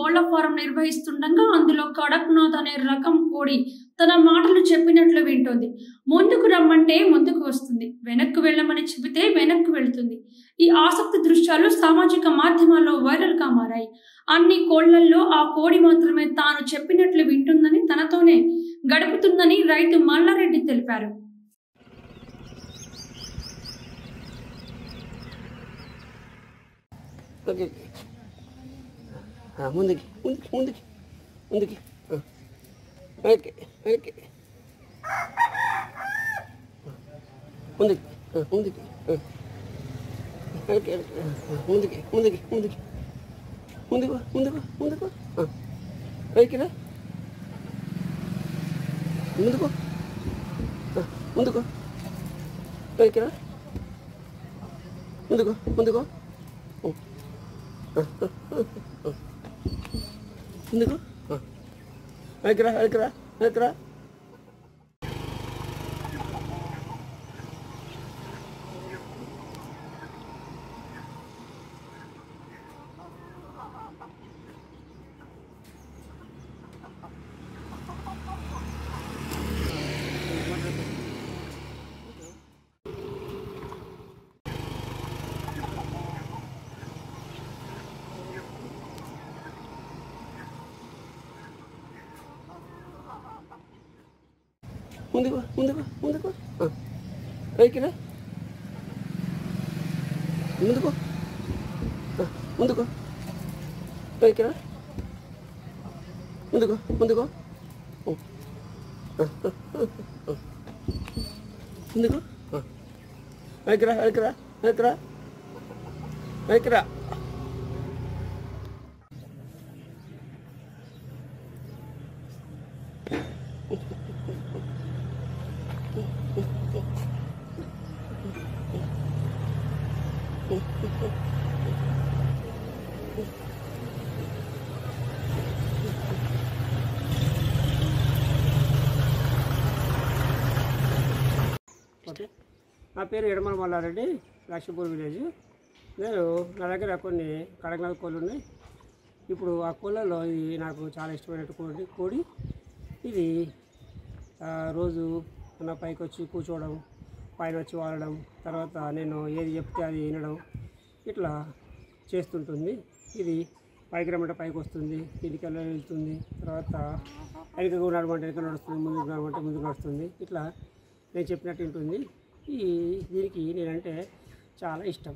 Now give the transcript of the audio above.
కోళ్ల ఫారం నిర్వహిస్తుండగా అందులో కడక్నాథ్ అనే రకం కోడి తన మాటలు చెప్పినట్లు వింటోంది. ముందుకు రమ్మంటే ముందుకు వస్తుంది, వెనక్కు వెళ్ళమని చెబితే వెనక్కు వెళ్తుంది. ఈ ఆసక్తి దృశ్యాలు సామాజిక మాధ్యమాల్లో వైరల్గా మారాయి. అన్ని కోళ్లల్లో ఆ కోడి మాత్రమే తాను చెప్పినట్లు వింటుందని, తనతోనే గడుపుతుందని రైతు మల్లారెడ్డి తెలిపారు. ముందుకి ముందుకి ముందుకి ముందుకి వెనక్కి వెనక్కి ముందుకి ముందుకి వెనక్కి ముందుకి ముందుకి ముందుకి ముందుకు ముందుకు ముందుకు వెనక్కిరా ముందుకు ముందుకు వెనక్కిరా ముందుకు ముందుకు ముందుకు వెనక్కిరా వెనక్కిరా వెనక్కిరా ముందుకు ముందుకు ముందుకు వెనక్కిరా ముందుకు ముందుకు వెనక్కిరా ముందుకు ముందుకు ముందుకు వెనక్కిరా వెనక్కిరా వెనక్కిరా వెనక్కిరా నా పేరు ఎడమల మల్లారెడ్డి, లక్ష్మీపూర్ విలేజ్. నా దగ్గర కొన్ని కడక్నాథ్ కోళ్ళు ఉన్నాయి. ఇప్పుడు ఆ కోళ్ళలో ఇది నాకు చాలా ఇష్టమైన కోడి. ఇది రోజు నా పైకి వచ్చి కూర్చోవడం, పైన వచ్చి వాలడం, తర్వాత నేను ఏది చెప్తే అది వినడం, ఇట్లా చేస్తుంటుంది. ఇది పైకి రమ్మంటే పైకి వస్తుంది, ఇంటికి వెళ్తుంది, తర్వాత వెనకకు నడమంటే వెనక నడుస్తుంది, ముందుకు నడమంటే ముందుకు నడుస్తుంది. ఇట్లా నేను చెప్పినట్టు ఉంటుంది. దీనికి నేనంటే చాలా ఇష్టం.